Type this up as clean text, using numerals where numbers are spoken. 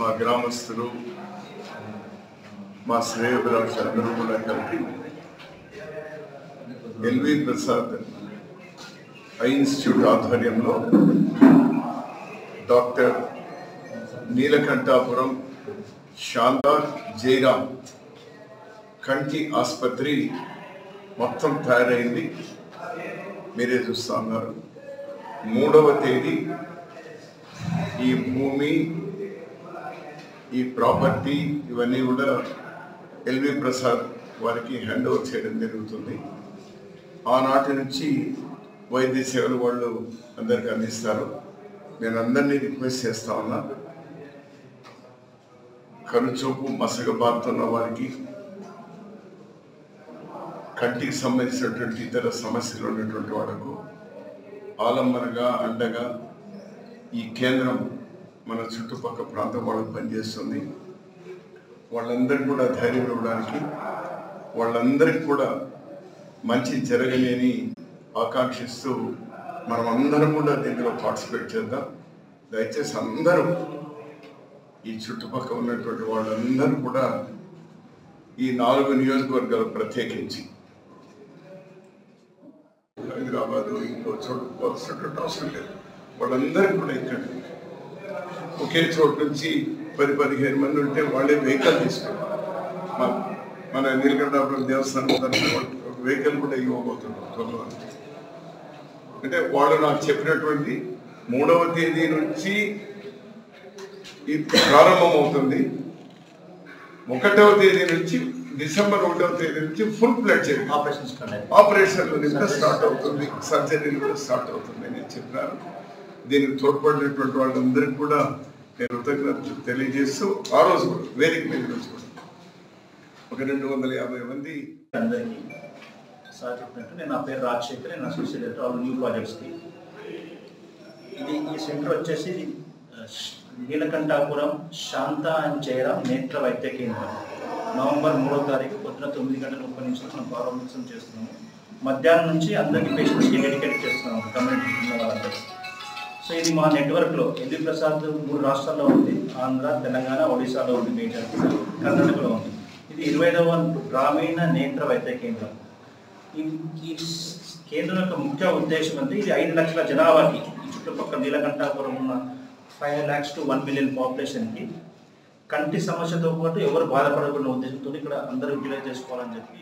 మా గ్రామస్తులు మా శ్రేయోభిలాషులందరూ కూడా కలిపి ఎల్వి ప్రసాద్ ఐ ఇన్స్టిట్యూట్ ఆధ్వర్యంలో డాక్టర్ నీలకంఠాపురం శాందార్ జైరామ్ కంటి ఆసుపత్రి మొత్తం తయారైంది. మీరే చూస్తూ ఉన్నారు. 3వ తేదీ ఈ భూమి, ఈ ప్రాపర్టీ ఇవన్నీ కూడా ఎల్వి ప్రసాద్ వారికి హ్యాండ్ ఓవర్ చేయడం జరుగుతుంది. ఆనాటి నుంచి వైద్య సేవలు వాళ్ళు అందరికి అందిస్తారు. నేను అందరినీ రిక్వెస్ట్ చేస్తా ఉన్నా, కనుచూపు మసకబారుతున్న వారికి, కంటికి సంబంధించినటువంటి ఇతర సమస్యలు ఉన్నటువంటి వాళ్ళకు ఆలంబనగా అండగా ఈ కేంద్రం మన చుట్టుపక్కల ప్రాంతం వాళ్ళకు పనిచేస్తుంది. వాళ్ళందరికీ కూడా ధైర్యం ఇవ్వడానికి, వాళ్ళందరికీ కూడా మంచి జరగలేని ఆకాంక్షిస్తూ మనం అందరం కూడా దీంట్లో పార్టిసిపేట్ చేద్దాం. దయచేసి అందరూ ఈ చుట్టుపక్కల ఉన్నటువంటి వాళ్ళందరూ కూడా ఈ 4 నియోజకవర్గాలు ప్రత్యేకించి హైదరాబాదు ఇంకో చోటు పోల్సినటువంటి అవసరం లేదు. వాళ్ళందరికీ కూడా ఇక్కడ ఒకే చోటు నుంచి 10-15 మంది ఉంటే వాళ్ళే వెహికల్ తీసుకుంటారు. మన నీలకంఠాపురం దేవస్థానం తరఫున ఒక వెహికల్ కూడా ఇవ్వబోతున్నారు త్వరలో. అంటే వాళ్ళు నాకు చెప్పినటువంటి 3వ తేదీ నుంచి ఇది ప్రారంభమవుతుంది. 1వ తేదీ నుంచి డిసెంబర్ 1వ తేదీ నుంచి ఫుల్ ప్లేట్ ఆపరేషన్లు స్టార్ట్ అవుతుంది, సర్జరీలు కూడా స్టార్ట్ అవుతుంది అని చెప్పినారు. దీనికి తోడ్పడినటువంటి వాళ్ళందరికీ కూడా నేను కృతజ్ఞతలు తెలియజేస్తూ ఆ రోజు కూడా వేదిక మీద రోజు కూడా ఒక 250 మంది అందరికీ సార్ చెప్పినట్టు నా పేరు రాజశేఖర్, నేను అసోసియేట్ డైరెక్టర్ ఆల్ న్యూ ప్రాజెక్ట్స్కి. ఈ సెంటర్ వచ్చేసి నీలకంఠాపురం శాంత అండ్ జైరామ్ నేత్ర వైద్య కేంద్రం. నవంబర్ 3వ తారీఖు పొద్దున 9:30 మనం ప్రారంభోత్సవం చేస్తున్నాము. మధ్యాహ్నం నుంచి అందరికీ పేషెంట్స్కి డెడికేట్ చేస్తున్నాము, కమ్యూనిటీ ఉన్న వాళ్ళందరూ. సో ఇది మా నెట్వర్క్లో ఎల్వి ప్రసాద్ 3 రాష్ట్రాల్లో ఉంది. ఆంధ్ర, తెలంగాణ, ఒడిశాలో ఉంది, మేజర్ కర్ణాటకలో ఉంది. ఇది 25వ గ్రామీణ నేత్ర వైద్య కేంద్రం. ఈ కేంద్రం యొక్క ముఖ్య ఉద్దేశం అంటే ఇది 5 లక్షల జనాభాకి, ఈ చుట్టుపక్కల నీలకంఠాపురం ఉన్న 5 lakhs to 1 million పాపులేషన్కి కంటి సమస్యతో పాటు ఎవరు బాధపడకుండా ఉద్దేశంతో ఇక్కడ అందరూ యూటిలైజ్ చేసుకోవాలని చెప్పి